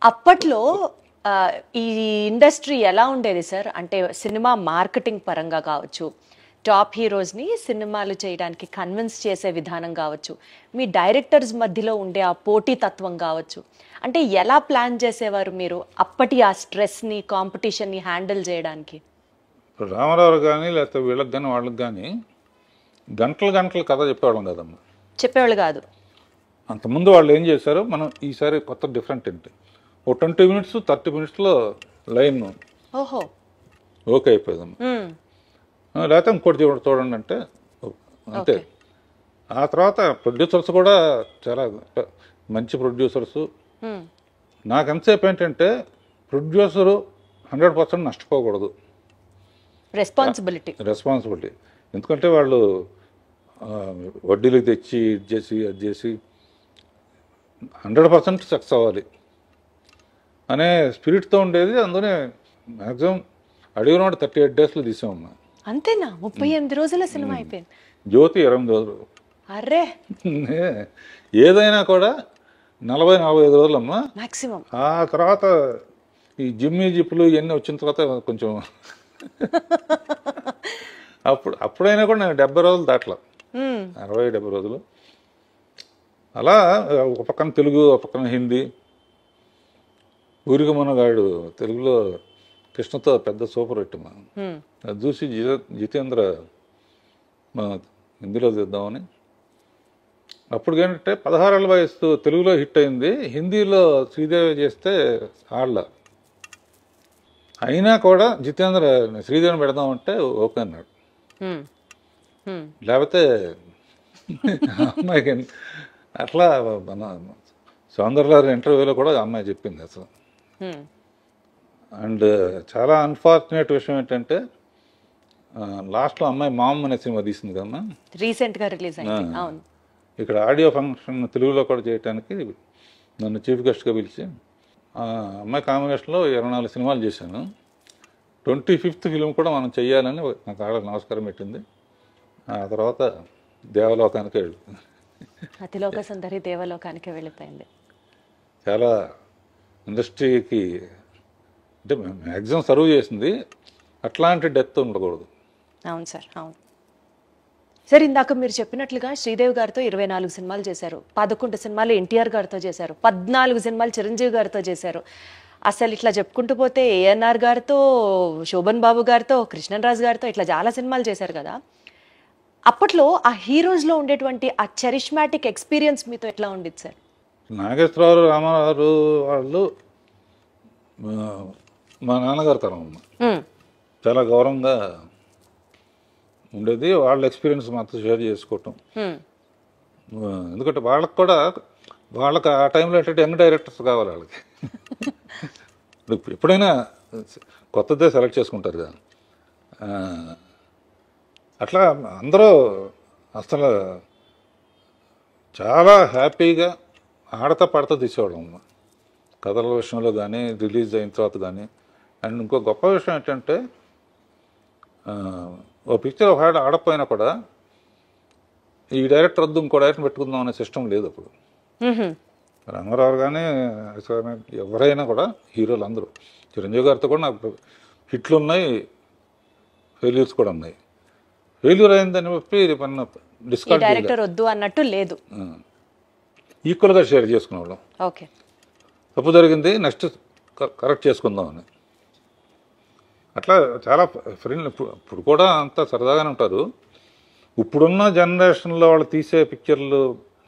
అప్పట్లో ఈ ఇండస్ట్రీ ఎలా ఉండేది సార్? అంటే సినిమా మార్కెటింగ్ పరంగా కావచ్చు, టాప్ హీరోస్ని సినిమాలు చేయడానికి కన్విన్స్ చేసే విధానం కావచ్చు, మీ డైరెక్టర్స్ మధ్యలో ఉండే ఆ పోటీతత్వం కావచ్చు, అంటే ఎలా ప్లాన్ చేసేవారు మీరు అప్పటి ఆ స్ట్రెస్ని, కాంపిటీషన్ని హ్యాండిల్ చేయడానికి? రామారావు కానీ లేకపోతే వీళ్ళకి కానీ వాళ్ళకి కానీ గంటలు గంటలు కథ చెప్పేవాళ్ళం కదమ్మా. చెప్పేవాళ్ళు కాదు. అంతకుముందు వాళ్ళు ఏం చేశారు, మనం ఈసారి కొత్త డిఫరెంట్ ఏంటి, ఓ 20 minutes 30 minutesలో లైన్ ఓహో, ఓకే అయిపోయిందమ్మా. లేకపోతే ఇంకోటి చూడండి అంటే అంతే. ఆ తర్వాత ప్రొడ్యూసర్స్ కూడా చాలా మంచి ప్రొడ్యూసర్స్. నాకు ఎంతసేపు ఏంటంటే ప్రొడ్యూసరు 100% నష్టపోకూడదు, రెస్పాన్సిబిలిటీ. ఎందుకంటే వాళ్ళు వడ్డీలు తెచ్చి అది చేసి 100% సక్సెస్ అవ్వాలి అనే స్పిరిట్తో ఉండేది. అందుకనే మ్యాక్సిమం అడిగిన 38 daysలో తీసామమ్మా. అంతేనా? 38 రోజుల సినిమా అయిపోయింది. జ్యోతి 28 రోజులు. అరే, ఏదైనా కూడా 40-45 రోజులమ్మా మాక్సిమం. ఆ తర్వాత ఈ జిమ్మి జిప్పులు ఇవన్నీ వచ్చిన తర్వాత కొంచెం అప్పుడైనా కూడా నేను 70 రోజులు దాట్లా, 60-70 రోజులు అలా. ఒక పక్కన తెలుగు, ఒక పక్కన హిందీ. ఊరికి మనగాడు తెలుగులో కృష్ణతో పెద్ద సూపర్ హిట్ మా. అది చూసి జితేంద్ర మా హిందీలో తీద్దామని. అప్పుడు ఏంటంటే 16 ఏళ్ళ వయసు తెలుగులో హిట్ అయింది, హిందీలో శ్రీదేవి చేస్తే ఆళ్ళ. అయినా కూడా జితేంద్ర శ్రీదేవిని పెడదామంటే ఓకే అన్నాడు. లేకపోతే అమ్మాయికి అట్లా మన సౌందర్య ఇంటర్వ్యూలో కూడా అమ్మాయి చెప్పింది అసలు. అండ్ చాలా అన్ఫార్చునేట్ విషయం ఏంటంటే లాస్ట్లో అమ్మాయి మామ్ అనే సినిమా తీసింది కదమ్మా, రీసెంట్గా రిలీజ్ అయింది. అవును. ఇక్కడ ఆడియో ఫంక్షన్ తెలుగులో కూడా చేయడానికి నన్ను చీఫ్ గెస్ట్గా పిలిచి ఆ అమ్మాయి కాంబినేషన్లో 24 సినిమాలు చేశాను. 25th ఫిలిం కూడా మనం చెయ్యాలని నాకు ఆడ నమస్కారం పెట్టింది. ఆ తర్వాత దేవలోకానికి వెళ్ళింది. అతిలోక సుందరి దేవలోకానికి వెళ్ళిపోయింది. చాలా ఇండస్ట్రీకి అంటే మ్యాక్సిమం సర్వ్ చేసింది. అట్లాంటి డెత్ ఉండకూడదు. అవును సార్, అవును సార్. ఇందాక మీరు చెప్పినట్లుగా శ్రీదేవి గారితో 24 సినిమాలు చేశారు, 11 సినిమాలు ఎన్టీఆర్ గారితో చేశారు, 14 సినిమాలు చిరంజీవి గారితో చేశారు. అసలు ఇట్లా చెప్పుకుంటూ పోతే ఏఎన్ఆర్ గారితో, శోభన్ బాబు గారితో, కృష్ణరాజు గారితో ఇట్లా చాలా సినిమాలు చేశారు కదా. అప్పట్లో ఆ హీరోస్లో ఉండేటువంటి ఆ చరిష్మాటిక్ ఎక్స్పీరియన్స్ మీతో ఎట్లా ఉండేది సార్? నాగేశ్వరరావు, రామారావు వాళ్ళు మా నాన్నగారు తరం అమ్మ. చాలా గౌరవంగా ఉండేది. వాళ్ళ ఎక్స్పీరియన్స్ మాతో షేర్ చేసుకోవటం. ఎందుకంటే వాళ్ళకి ఆ టైంలో ఏంటంటే యంగ్ డైరెక్టర్స్ కావాలి వాళ్ళకి. ఎప్పుడైనా కొత్తదే సెలెక్ట్ చేసుకుంటారు కదా. అట్లా అందరూ అసలు చాలా హ్యాపీగా ఆడతా పాడతా తీసేవాళ్ళం అమ్మ, కథల విషయంలో కానీ రిలీజ్ అయిన తర్వాత కానీ. అండ్ ఇంకో గొప్ప విషయం ఏంటంటే ఓ పిక్చర్ ఒక ఆడపోయినా కూడా ఈ డైరెక్టర్ వద్దు ఇంకో డైరెక్టర్ పెట్టుకుందాం అనే సిస్టమ్ లేదు అప్పుడు. రామారావు కానీ ఎవరైనా కూడా హీరోలు అందరూ, చిరంజీవి గారితో కూడా నాకు హిట్లు ఉన్నాయి, ఫెయిల్యూర్స్ కూడా ఉన్నాయి. ఫెయిల్యూర్ అయిందని చెప్పి డిస్కౌంట్ డైరెక్టర్ వద్దు అన్నట్టు లేదు, ఈక్వల్గా షేర్ చేసుకునేవాళ్ళం. ఓకే, తప్పు జరిగింది నెక్స్ట్ కరెక్ట్ చేసుకుందామని. అట్లా చాలా ఫ్రెండ్. ఇప్పుడు కూడా అంతా సరదాగానే ఉంటారు. ఇప్పుడున్న జనరేషన్లో వాళ్ళు తీసే పిక్చర్లు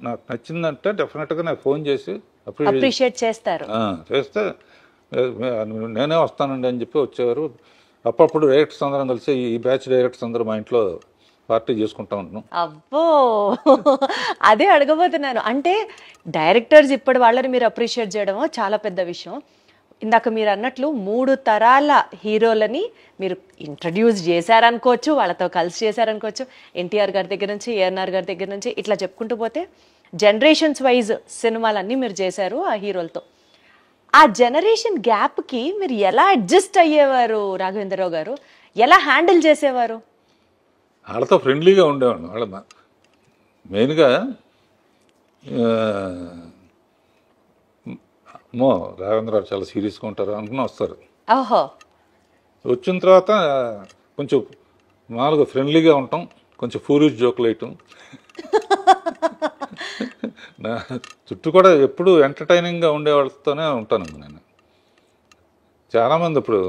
నాకు నచ్చిందంటే డెఫినెట్గా నాకు ఫోన్ చేసి అప్రిషియేట్ చేస్తారు. చేస్తే నేనే వస్తానండి అని చెప్పి వచ్చేవారు. అప్పుడప్పుడు డైరెక్టర్స్ అందరం కలిసి ఈ బ్యాచ్ డైరెక్టర్స్ అందరూ మా ఇంట్లో పార్టీ చేసుకుంటా ఉంటున్నాం. అబ్బో, అదే అడగబోతున్నాను. అంటే డైరెక్టర్స్ ఇప్పటి వాళ్ళని మీరు అప్రిషియేట్ చేయడమో చాలా పెద్ద విషయం. ఇందాక మీరు అన్నట్లు 3 తరాల హీరోలని మీరు ఇంట్రడ్యూస్ చేశారనుకోవచ్చు, వాళ్ళతో కలిసి చేశారనుకోవచ్చు. ఎన్టీఆర్ గారి దగ్గర నుంచి, ఏఎన్ఆర్ గారి దగ్గర నుంచి ఇట్లా చెప్పుకుంటూ పోతే జనరేషన్స్ వైజ్ సినిమాలన్నీ మీరు చేశారు ఆ హీరోలతో. ఆ జనరేషన్ గ్యాప్కి మీరు ఎలా అడ్జస్ట్ అయ్యేవారు రాఘవేంద్రరావు గారు? ఎలా హ్యాండిల్ చేసేవారు? వాళ్ళతో ఫ్రెండ్లీగా ఉండేవాడు. వాళ్ళ మెయిన్గా అమ్మో రాఘవేంద్ర గారు చాలా సీరియస్గా ఉంటారు అనుకుని వస్తారు. ఓహో. వచ్చిన తర్వాత కొంచెం మామూలుగా ఫ్రెండ్లీగా ఉంటాం, కొంచెం ఫూరిష్ జోకులు వేయటం. నా చుట్టూ కూడా ఎప్పుడు ఎంటర్టైనింగ్గా ఉండే వాళ్ళతోనే ఉంటాను నేను. చాలామంది ఇప్పుడు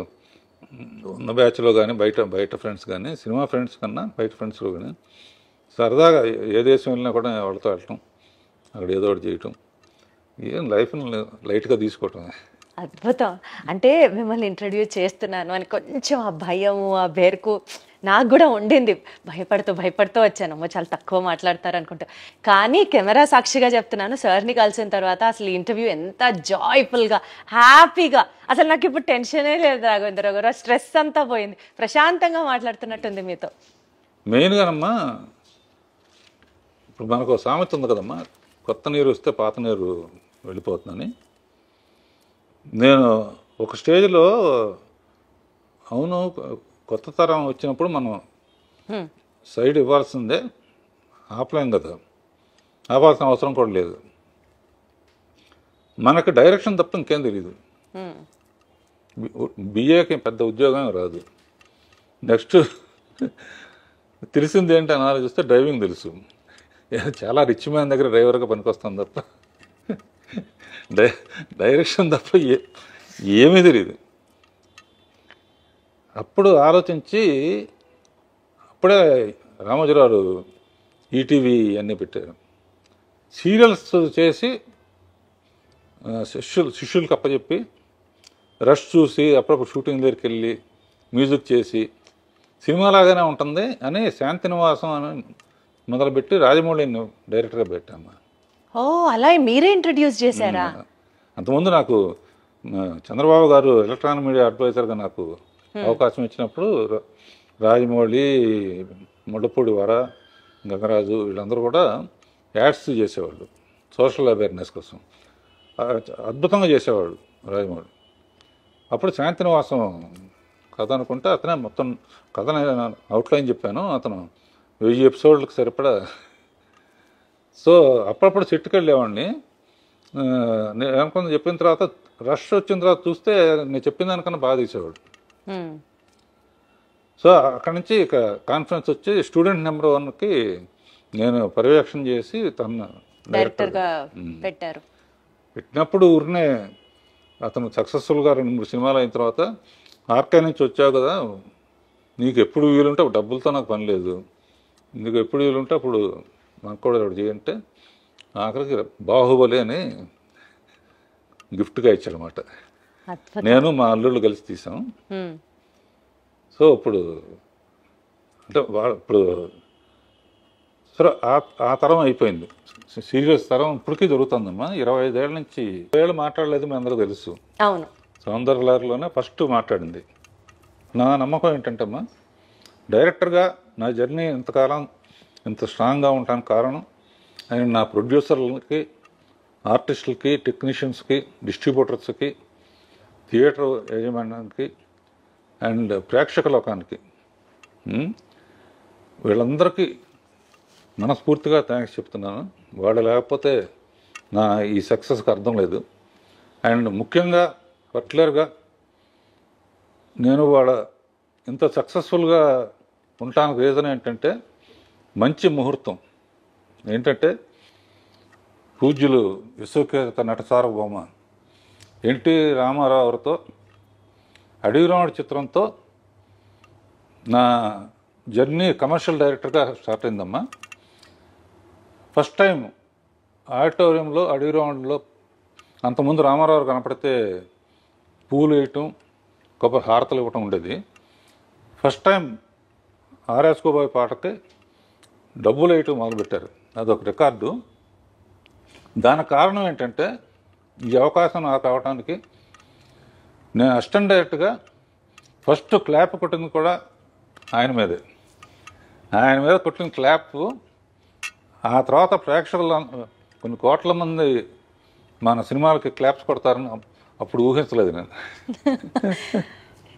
ఉన్న బ్యాచ్లో కానీ బయట ఫ్రెండ్స్ కానీ, సినిమా ఫ్రెండ్స్ కన్నా బయట ఫ్రెండ్స్లో కానీ సరదాగా ఏ దేశం వెళ్ళినా కూడా వాళ్ళతో వెళ్ళటం, అక్కడ ఏదో ఒకటి చేయటం, ఏం లైఫ్ని లైట్గా తీసుకోవటం. అద్భుతం. అంటే మిమ్మల్ని ఇంట్రడ్యూస్ చేస్తున్నాను అని కొంచెం ఆ భయము, ఆ బెరుకు నాకు కూడా ఉండింది. భయపడుతూ వచ్చాను, అమ్మో చాలా తక్కువ మాట్లాడతారు అనుకుంటా. కానీ కెమెరా సాక్షిగా చెప్తున్నాను, సార్ని కలిసిన తర్వాత అసలు ఇంటర్వ్యూ ఎంత జాయ్ఫుల్గా, హ్యాపీగా, అసలు నాకు ఇప్పుడు టెన్షనే లేదు రాఘవేంద్ర గారు. ఆ స్ట్రెస్ అంతా పోయింది, ప్రశాంతంగా మాట్లాడుతున్నట్టుంది మీతో. మెయిన్గానమ్మా ఇప్పుడు మనకు సామెత ఉంది కదమ్మా, కొత్త నీరు వస్తే పాత నీరు వెళ్ళిపోతుందని. నేను ఒక స్టేజ్లో అవును కొత్త తరం వచ్చినప్పుడు మనం సైడ్ ఇవ్వాల్సిందే, ఆపలేం కదా, ఆపాల్సిన అవసరం కూడా లేదు. మనకు డైరెక్షన్ తప్ప ఇంకేం తెలియదు. బిఏకి పెద్ద ఉద్యోగం రాదు. నెక్స్ట్ తెలిసింది ఏంటి అని ఆలోచిస్తే డ్రైవింగ్ తెలుసు. చాలా రిచ్ మ్యాన్ దగ్గర డ్రైవర్గా పనికొస్తాను తప్ప డైరెక్షన్ తప్ప ఏమీ తెలియదు. అప్పుడు ఆలోచించి అప్పుడే రామోజీరావు ఈటీవీ అన్నీ పెట్టారు. సీరియల్స్ చేసి శిష్యులకు అప్పచెప్పి రష్ చూసి అప్పుడప్పుడు షూటింగ్ దగ్గరికి వెళ్ళి మ్యూజిక్ చేసి సినిమాలాగానే ఉంటుంది అని శాంతినివాసం అని మొదలుపెట్టి రాజమౌళిని డైరెక్టర్గా పెట్టాము. ఓ, అలా మీరే ఇంట్రడ్యూస్ చేశారా? అంతకుముందు నాకు చంద్రబాబు గారు ఎలక్ట్రానిక్ మీడియా అడ్వైజర్గా నాకు అవకాశం ఇచ్చినప్పుడు రాజమౌళి, ముళ్ళపూడి వర, గంగరాజు వీళ్ళందరూ కూడా యాడ్స్ చేసేవాళ్ళు సోషల్ అవేర్నెస్ కోసం. అద్భుతంగా చేసేవాడు రాజమౌళి. అప్పుడు శాంతినివాసం కథ అనుకుంటే అతనే మొత్తం కథని అవుట్లైన్ చెప్పాను. అతను 1000 ఎపిసోడ్లకు సరిపడా. సో అప్పుడప్పుడు చెట్టుకు వెళ్ళేవాడిని. నేను అనుకున్న చెప్పిన తర్వాత రష్ వచ్చిన తర్వాత చూస్తే నేను చెప్పిన దానికన్నా బాగా తీసేవాడు. సో అక్కడి నుంచి ఇక కాన్ఫరెన్స్ వచ్చి స్టూడెంట్ నెంబర్ 1కి నేను పర్యవేక్షణ చేసి తన డైరెక్టర్గా పెట్టారు. పెట్టినప్పుడు ఊరినే అతను సక్సెస్ఫుల్గా 2-3 సినిమాలు అయిన తర్వాత ఆర్కే నుంచి వచ్చావు కదా, నీకు ఎప్పుడు వీలుంటే డబ్బులతో నాకు పని లేదు, నీకు ఎప్పుడు వీలుంటే అప్పుడు నాకు కూడా ఒకటి చేయంటే ఆఖరికి బాహుబలి అని గిఫ్ట్గా ఇచ్చాడనమాట. నేను మా అల్లుళ్ళు కలిసి తీసాం. సో ఇప్పుడు అంటే ఇప్పుడు సరే ఆ తరం అయిపోయింది. సీరియస్ తరం ఇప్పటికీ జరుగుతుందమ్మా. 25 ఏళ్ళ నుంచి మాట్లాడలేదు, మీ అందరూ తెలుసు. అవును, సౌందర్యలహరిలోనే ఫస్ట్ మాట్లాడింది. నా నమ్మకం ఏంటంటే అమ్మా, డైరెక్టర్గా నా జర్నీ ఇంతకాలం ఇంత స్ట్రాంగ్గా ఉండడానికి కారణం అండ్ నా ప్రొడ్యూసర్లకి, ఆర్టిస్టులకి, టెక్నీషియన్స్కి, డిస్ట్రిబ్యూటర్స్కి, థియేటర్ యాజమాన్యానికి అండ్ ప్రేక్షక లోకానికి వీళ్ళందరికీ మనస్ఫూర్తిగా థ్యాంక్స్ చెప్తున్నాను. వాళ్ళు లేకపోతే నా ఈ సక్సెస్కి అర్థం లేదు. అండ్ ముఖ్యంగా పర్టికులర్గా నేను వాళ్ళ ఇంత సక్సెస్ఫుల్గా ఉండటానికి రీజన్ ఏంటంటే మంచి ముహూర్తం ఏంటంటే పూజ్యులు విశ్వఖ్యాత నట సార్వభౌమ ఎన్టీ రామారావు గారితో అడవిరాముడు చిత్రంతో నా జర్నీ కమర్షియల్ డైరెక్టర్గా స్టార్ట్ అయిందమ్మా. ఫస్ట్ టైం ఆడిటోరియంలో అడవిరాముడిలో అంతకుముందు రామారావు కనపడితే పూలు వేయటం, కొబ్బరి హారతలు ఇవ్వటం ఉండేది. ఫస్ట్ టైం ఆర్ఎస్కోబాయ్ పాటకి డబ్బులు వేయటం మొదలుపెట్టారు. అదొక రికార్డు. దానికి కారణం ఏంటంటే ఈ అవకాశం నాకు అవడానికి నేను అసిస్టెంట్ డైరెక్టర్గా ఫస్ట్ క్లాప్ కొట్టింది కూడా ఆయన మీదే. ఆయన మీద కొట్టిన క్లాప్ ఆ తర్వాత ప్రేక్షకులు కొన్ని కోట్ల మంది మన సినిమాలకి క్లాప్స్ కొడతారని అప్పుడు ఊహించలేదు నేను.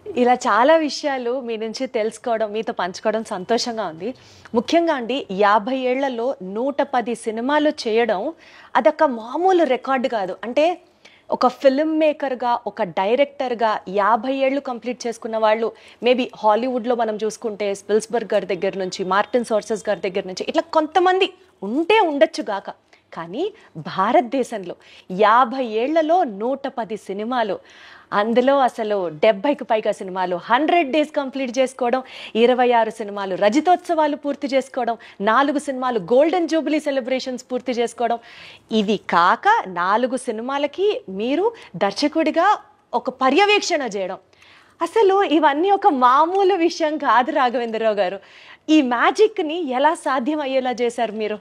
ఇలా చాలా విషయాలు మీ నుంచి తెలుసుకోవడం, మీతో పంచుకోవడం సంతోషంగా ఉంది. ముఖ్యంగా అండి 50 ఏళ్లలో 110 సినిమాలు చేయడం అదొక మామూలు రికార్డు కాదు. అంటే ఒక ఫిల్మ్ మేకర్గా, ఒక డైరెక్టర్గా 50 ఏళ్ళు కంప్లీట్ చేసుకున్న వాళ్ళు, మేబీ హాలీవుడ్లో మనం చూసుకుంటే స్పిల్స్బర్గ్ గారి దగ్గర నుంచి, మార్టిన్ సోర్సెస్ గారి దగ్గర నుంచి, ఇట్లా కొంతమంది ఉంటే ఉండొచ్చు గాక, కానీ భారతదేశంలో 50 ఏళ్లలో 110 సినిమాలు, అందులో అసలు 70కి పైగా సినిమాలు, 100 డేస్ కంప్లీట్ చేసుకోవడం, 26 సినిమాలు రజితోత్సవాలు పూర్తి చేసుకోవడం, 4 సినిమాలు గోల్డెన్ జూబిలీ సెలబ్రేషన్స్ పూర్తి చేసుకోవడం, ఇది కాక 4 సినిమాలకి మీరు దర్శకుడిగా ఒక పర్యవేక్షణ చేయడం, అసలు ఇవన్నీ ఒక మామూలు విషయం కాదు రాఘవేంద్రరావు గారు. ఈ మ్యాజిక్ని ఎలా సాధ్యం అయ్యేలా చేశారు మీరు?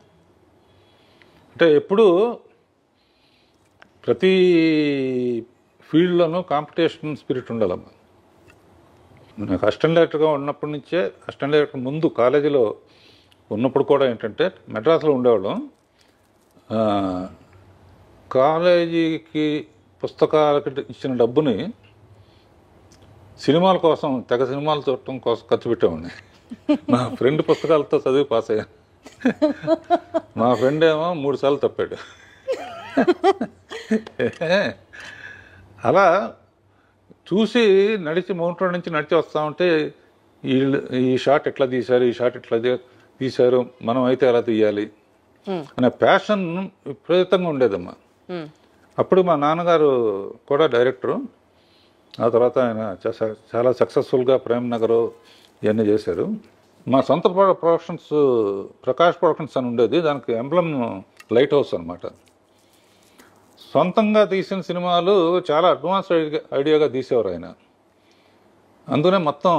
అంటే ఎప్పుడు ప్రతి ఫీల్డ్లోనూ కాంపిటీషన్ స్పిరిట్ ఉండాలమ్మా. నాకు అసిస్టెంట్ డైరెక్టర్గా ఉన్నప్పటి నుంచే, అసిస్టెంట్ డైరెక్టర్ ముందు కాలేజీలో ఉన్నప్పుడు కూడా ఏంటంటే మెడ్రాస్లో ఉండేవాళ్ళం. కాలేజీకి పుస్తకాలకి ఇచ్చిన డబ్బుని సినిమాల కోసం, తెగ సినిమాలు చూడటం కోసం ఖర్చు పెట్టేవాడిని. మా ఫ్రెండ్ పుస్తకాలతో చదివి పాస్ అయ్యాను. మా ఫ్రెండ్ ఏమో 3 సార్లు తప్పాడు. అలా చూసి నడిచి మౌంట్ రోడ్ నుంచి నడిచి వస్తూ ఉంటే ఈ షాట్ ఎట్లా తీశారు, ఈ షాట్ ఎట్లా తీశారు, మనం అయితే ఎలా తీయాలి అనే ప్యాషన్ విపరీతంగా ఉండేదమ్మా. అప్పుడు మా నాన్నగారు కూడా డైరెక్టరు. ఆ తర్వాత ఆయన చాలా సక్సెస్ఫుల్గా ప్రేమ్ నగర్ ఇవన్నీ చేశారు. మా సొంత ప్రొడక్షన్స్ ప్రకాష్ ప్రొడక్షన్స్ అని ఉండేది, దానికి ఎంబ్లమ్ లైట్ హౌస్ అనమాట. సొంతంగా తీసిన సినిమాలు చాలా అడ్వాన్స్ ఐడియాగా తీసేవారు ఆయన. అందుకనే మొత్తం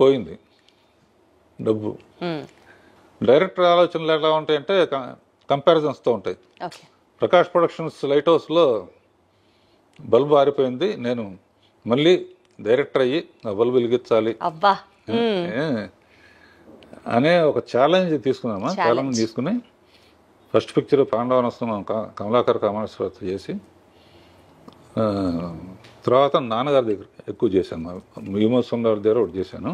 పోయింది డబ్బు. డైరెక్టర్ ఆలోచనలు ఎలా ఉంటాయంటే కంపారిజన్స్తో ఉంటాయి. ప్రకాష్ ప్రొడక్షన్స్ లైట్ హౌస్లో బల్బు ఆరిపోయింది, నేను మళ్ళీ డైరెక్టర్ అయ్యి ఆ బల్బు వెలిగించాలి అనే ఒక ఛాలెంజ్ తీసుకున్నామా. ఛాలెంజ్ తీసుకుని ఫస్ట్ పిక్చర్ పాండవనస్తం కమలాకర్ కామేశ్వరతో చేసి, తర్వాత నాన్నగారి దగ్గర ఎక్కువ చేశాను. విమోత్సవం గారి దగ్గర ఒకటి చేశాను.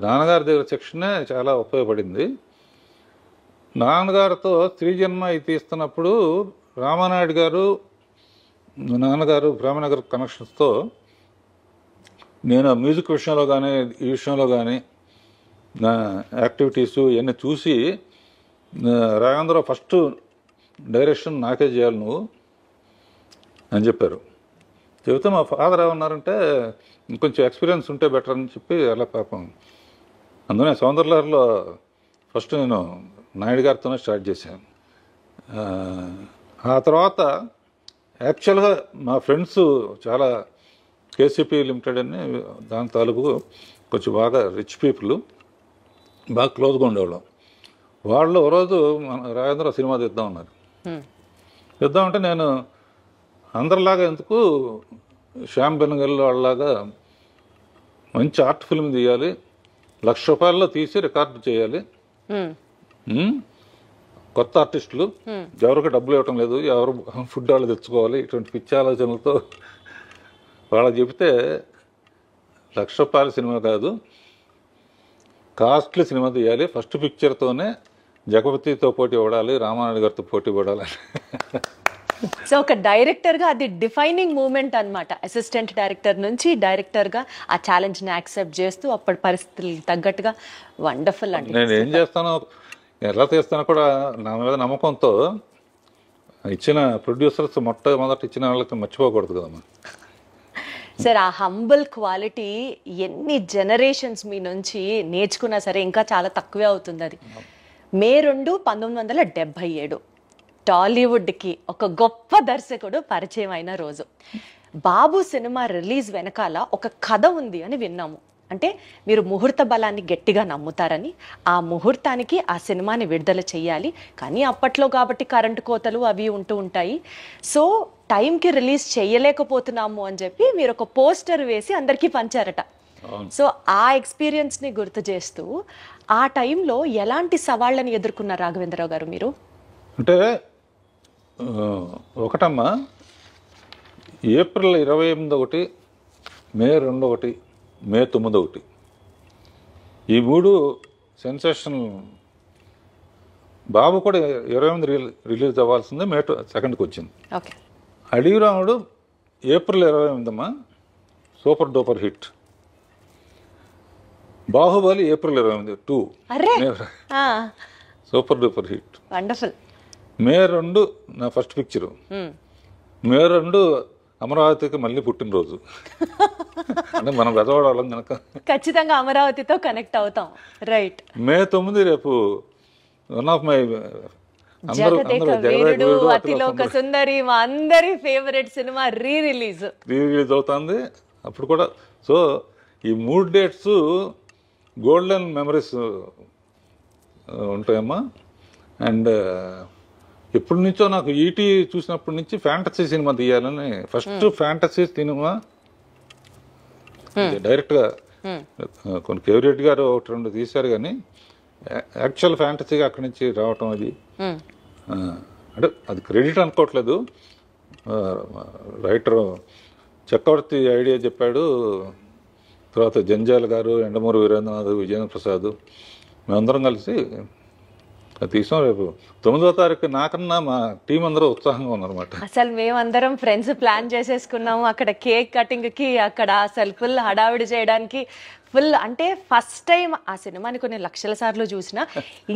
నాన్నగారి దగ్గర సెక్షనే చాలా ఉపయోగపడింది. నాన్నగారితో త్రిజన్మ ఇది తీస్తున్నప్పుడు రామానాయుడు గారు, నాన్నగారు ప్రేమనగర్ కనెక్షన్స్తో నేను మ్యూజిక్ విషయంలో కానీ, ఈ విషయంలో కానీ నా యాక్టివిటీసు ఇవన్నీ చూసి, రాఘవేంద్రరావు ఫస్ట్ డైరెక్షన్ నాకే చేయాలి నువ్వు అని చెప్పారు. చెబితే మా ఫాదర్ ఏమన్నారంటే ఇంకొంచెం ఎక్స్పీరియన్స్ ఉంటే బెటర్ అని చెప్పి అలా పాపం. అందుకనే సౌందర్యలహరిలో ఫస్ట్ నేను నాయుడు గారితోనే స్టార్ట్ చేశాను. ఆ తర్వాత యాక్చువల్గా మా ఫ్రెండ్స్ చాలా కేసీపీ లిమిటెడ్ అని దాని తాలూకు కొంచెం బాగా రిచ్ పీపుల్, బాగా క్లోజ్గా ఉండేవాళ్ళం. వాళ్ళు ఓ రోజు రాఘవేంద్ర సినిమా తీద్దామన్నారు. తీద్దామంటే నేను అందరిలాగా ఎందుకు, శ్యామ్ బెనగల్ వాళ్ళలాగా మంచి ఆర్ట్ ఫిల్మ్ తీయాలి, ₹1,00,000 తీసి రికార్డు చేయాలి, కొత్త ఆర్టిస్టులు ఎవరికి డబ్బులు ఇవ్వటం లేదు, ఎవరు ఫుడ్ వాళ్ళు తెచ్చుకోవాలి, ఇటువంటి పిచ్చి ఆలోచనలతో వాళ్ళకి చెబితే ₹1,00,000 సినిమా కాదు, కాస్ట్లీ సినిమా తీయాలి, ఫస్ట్ పిక్చర్తోనే జగపతితో పోటీ పడాలి, రామానాయుడు గారితో పోటీ పడాలి. సో ఒక డైరెక్టర్గా అది డిఫైనింగ్ మూమెంట్ అనమాట. అసిస్టెంట్ డైరెక్టర్ నుంచి డైరెక్టర్గా ఆ ఛాలెంజ్ని యాక్సెప్ట్ చేస్తూ అప్పటి పరిస్థితులకు తగ్గట్టుగా వండర్ఫుల్ అండి. నేను ఏం చేస్తానో ఎలా తీస్తానో కూడా నా మీద నమ్మకంతో ఇచ్చిన ప్రొడ్యూసర్స్ మొట్టమొదటి ఇచ్చిన వాళ్ళకి మర్చిపోకూడదు కదమ్మా. సార్, ఆ హంబుల్ క్వాలిటీ ఎన్ని జనరేషన్స్ మీ నుంచి నేర్చుకున్నా సరే ఇంకా చాలా తక్కువే అవుతుంది. అది మే 2, 1977 టాలీవుడ్కి ఒక గొప్ప దర్శకుడు పరిచయం అయిన రోజు. బాబు సినిమా రిలీజ్ వెనకాల ఒక కథ ఉంది అని విన్నాము. అంటే మీరు ముహూర్త బలాన్ని గట్టిగా నమ్ముతారని, ఆ ముహూర్తానికి ఆ సినిమాని విడుదల చేయాలి, కానీ అప్పట్లో కాబట్టి కరెంటు కోతలు అవి ఉంటూ ఉంటాయి, సో టైంకి రిలీజ్ చేయలేకపోతున్నాము అని చెప్పి మీరు ఒక పోస్టర్ వేసి అందరికీ పంచారట. సో ఆ ఎక్స్పీరియన్స్ని గుర్తు చేస్తూ ఆ టైంలో ఎలాంటి సవాళ్ళని ఎదుర్కొన్నారు రాఘవేంద్రరావు గారు మీరు? అంటే ఒకటమ్మా, ఏప్రిల్ 28 ఒకటి, మే 2 ఒకటి, మే 9 ఒకటి, ఈ 3 సెన్సేషన్. బాబు కూడా 28 రిలీజ్ అవ్వాల్సిందే, మే 2కి వచ్చింది. అడవి రాముడు April 28 super duper hit. Baahubali April 28 2 అరే సూపర్ డూపర్ హిట్. వండర్ఫుల్. మే 2 నా ఫస్ట్ పిక్చరు. మే 2 అమరావతికి మళ్ళీ పుట్టినరోజు. అంటే మనం బెదవాడాలం కనుక ఖచ్చితంగా అమరావతితో కనెక్ట్ అవుతాం. రైట్. మే 9 రేపు one of my Jagadeka Veerudu Athiloka Sundari మా అందరి ఫేవరెట్ సినిమా రీ రిలీజ్ అవుతుంది అప్పుడు కూడా. సో ఈ 3 డేట్స్ గోల్డెన్ మెమరీస్ ఉంటాయమ్మా. అండ్ ఎప్పటి నుంచో నాకు ఈటీ చూసినప్పటి నుంచి ఫ్యాంటసీ సినిమా తీయాలని, ఫస్ట్ ఫ్యాంటసీ సినిమా డైరెక్ట్గా కొన్ని కేవరెడ్డి గారు 1-2 తీశారు, కానీ యాక్చువల్ ఫ్యాంటసీగా అక్కడి నుంచి రావటం అది అంటే అది క్రెడిట్ అనుకోవట్లేదు. రైటర్ చక్రవర్తి ఐడియా చెప్పాడు, తర్వాత జంజాల్ గారు, ఎండమూరి వీరేంద్రనాథ్, విజయేంద్ర ప్రసాద్ మేమందరం కలిసి అది తీసాం. రేపు 9వ తారీఖు నాకన్నా మా టీం అందరూ ఉత్సాహంగా ఉన్నారన్నమాట. అసలు మేమందరం ఫ్రెండ్స్ ప్లాన్ చేసేసుకున్నాము. అక్కడ కేక్ కటింగ్ కి అక్కడ అసలు ఫుల్ హడావిడి చేయడానికి ఫుల్. అంటే ఫస్ట్ టైం ఆ సినిమాని కొన్ని లక్షల సార్లు చూసినా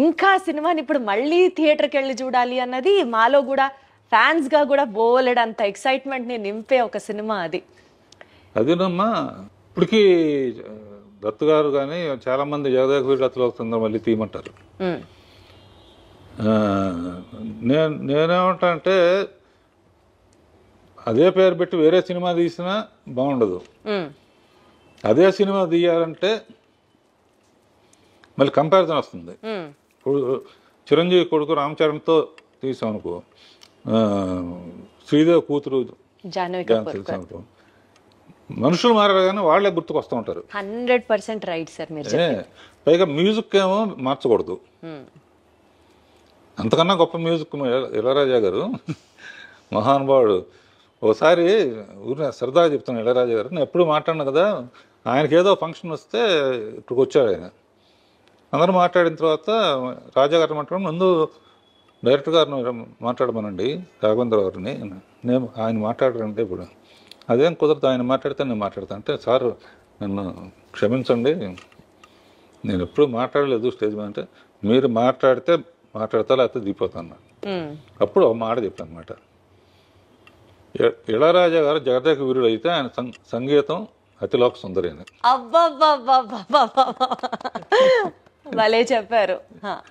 ఇంకా సినిమాని ఇప్పుడు మళ్ళీ థియేటర్కి వెళ్ళి చూడాలి అన్నది మాలో కూడా ఫ్యాన్స్ గా కూడా బోలెడంత ఎక్సైట్మెంట్ ని నింపే ఒక సినిమా అది. అదేనమ్మా. ఇప్పటికీ దత్తు గారు కానీ చాలా మంది జగదేక వీరుడు అతిలోక సుందరి మళ్ళీ తీయమంటారు. నేనేమంటా అంటే అదే పేరు పెట్టి వేరే సినిమా తీసినా బాగుండదు. అదే సినిమా తీయాలంటే మళ్ళీ కంపారిజన్ వస్తుంది. ఇప్పుడు చిరంజీవి కొడుకు రామ్ చరణ్తో తీసాం అనుకో, శ్రీదేవి కూతురు అనుకో, మనుషులు మారారు కానీ వాళ్ళే గుర్తుకు వస్తూ ఉంటారు. 100% రైట్ సార్ మీరు. పైగా మ్యూజిక్ ఏమో మార్చకూడదు. అంతకన్నా గొప్ప మ్యూజిక్ ఇళయరాజా గారు మహానుభావుడు. ఒకసారి ఊరిని సరదాగా చెప్తాను, ఇళయరాజా గారు నేను ఎప్పుడు మాట్లాడినా కదా, ఆయనకి ఏదో ఫంక్షన్ వస్తే ఇక్కడికి వచ్చాడు ఆయన. అందరూ మాట్లాడిన తర్వాత రాజా గారు మాట్లాడడం, ముందు డైరెక్టర్ గారిని మాట్లాడమనండి రాఘవేంద్ర గారిని, నేను ఆయన మాట్లాడరంటే ఇప్పుడు అదేం కుదరదు, ఆయన మాట్లాడితే నేను మాట్లాడతాను అంటే, సార్ నన్ను క్షమించండి నేను ఎప్పుడు మాట్లాడలేదు స్టేజ్ మీద, అంటే మీరు మాట్లాడితే మాట్లాడతా లేకపోతే దిగిపోతాను. అప్పుడు ఒక మాట చెప్పాను అనమాట, ఇళయరాజా గారు జగదేక వీరుడు అయితే ఆయన సంగీతం అతిలోక సుందరి అని. భలే చెప్పారు.